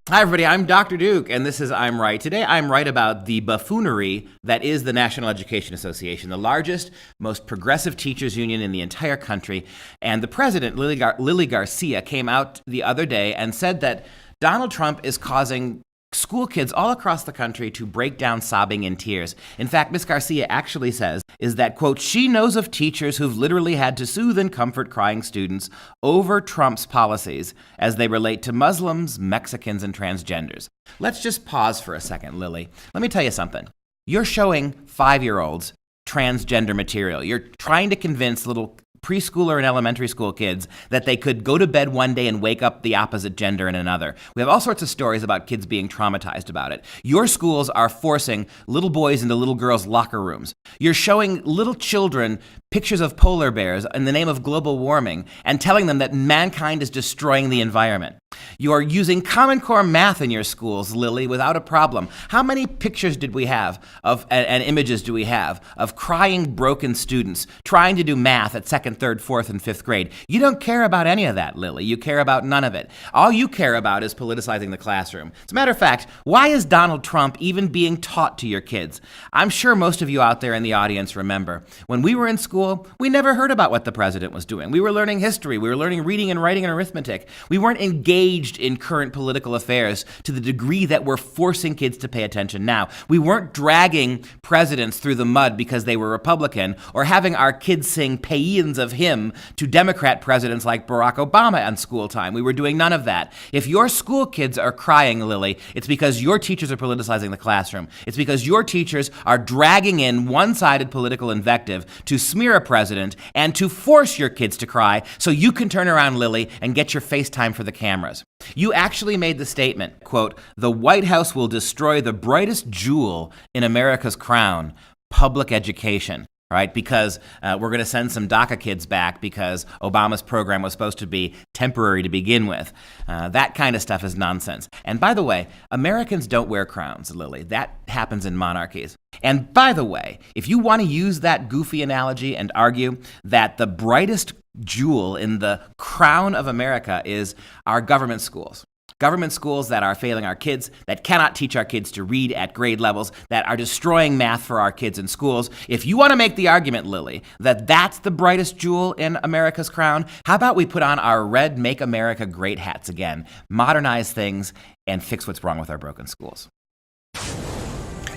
Hi, everybody. I'm Dr. Duke, and this is I'm Right. Today, I'm right about the buffoonery that is the National Education Association, the largest, most progressive teachers union in the entire country. And the president, Lily Garcia, came out the other day and said that Donald Trump is causing school kids all across the country to break down sobbing in tears. In fact, Ms. Garcia actually says is that, quote, she knows of teachers who've literally had to soothe and comfort crying students over Trump's policies as they relate to Muslims, Mexicans, and transgenders. Let's just pause for a second, Lily. Let me tell you something. You're showing 5-year-olds transgender material. You're trying to convince little preschooler and elementary school kids that they could go to bed one day and wake up the opposite gender in another. We have all sorts of stories about kids being traumatized about it. Your schools are forcing little boys into little girls' locker rooms. You're showing little children pictures of polar bears in the name of global warming and telling them that mankind is destroying the environment. You're using Common Core math in your schools, Lily, without a problem. How many pictures did we have of and images do we have of crying, broken students trying to do math at 2nd, 3rd, 4th, and 5th grade? You don't care about any of that, Lily. You care about none of it. All you care about is politicizing the classroom. As a matter of fact, why is Donald Trump even being taught to your kids? I'm sure most of you out there in the audience remember. When we were in school, we never heard about what the president was doing. We were learning history. We were learning reading and writing and arithmetic. We weren't engaged in current political affairs to the degree that we're forcing kids to pay attention now. We weren't dragging presidents through the mud because they were Republican or having our kids sing paeans of him to Democrat presidents like Barack Obama on school time. We were doing none of that. If your school kids are crying, Lily, it's because your teachers are politicizing the classroom. It's because your teachers are dragging in one-sided political invective to smear a president and to force your kids to cry so you can turn around, Lily, and get your FaceTime for the cameras. You actually made the statement, quote, the White House will destroy the brightest jewel in America's crown, public education, right? Because we're going to send some DACA kids back because Obama's program was supposed to be temporary to begin with. That kind of stuff is nonsense. And by the way, Americans don't wear crowns, Lily. That happens in monarchies. And by the way, if you want to use that goofy analogy and argue that the brightest jewel in the crown of America is our government schools. Government schools that are failing our kids, that cannot teach our kids to read at grade levels, that are destroying math for our kids in schools. If you want to make the argument, Lily, that that's the brightest jewel in America's crown, how about we put on our red Make America Great hats again, modernize things, and fix what's wrong with our broken schools.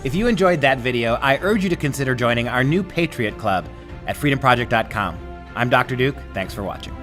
If you enjoyed that video, I urge you to consider joining our new Patriot Club at FreedomProject.com. I'm Dr. Duke. Thanks for watching.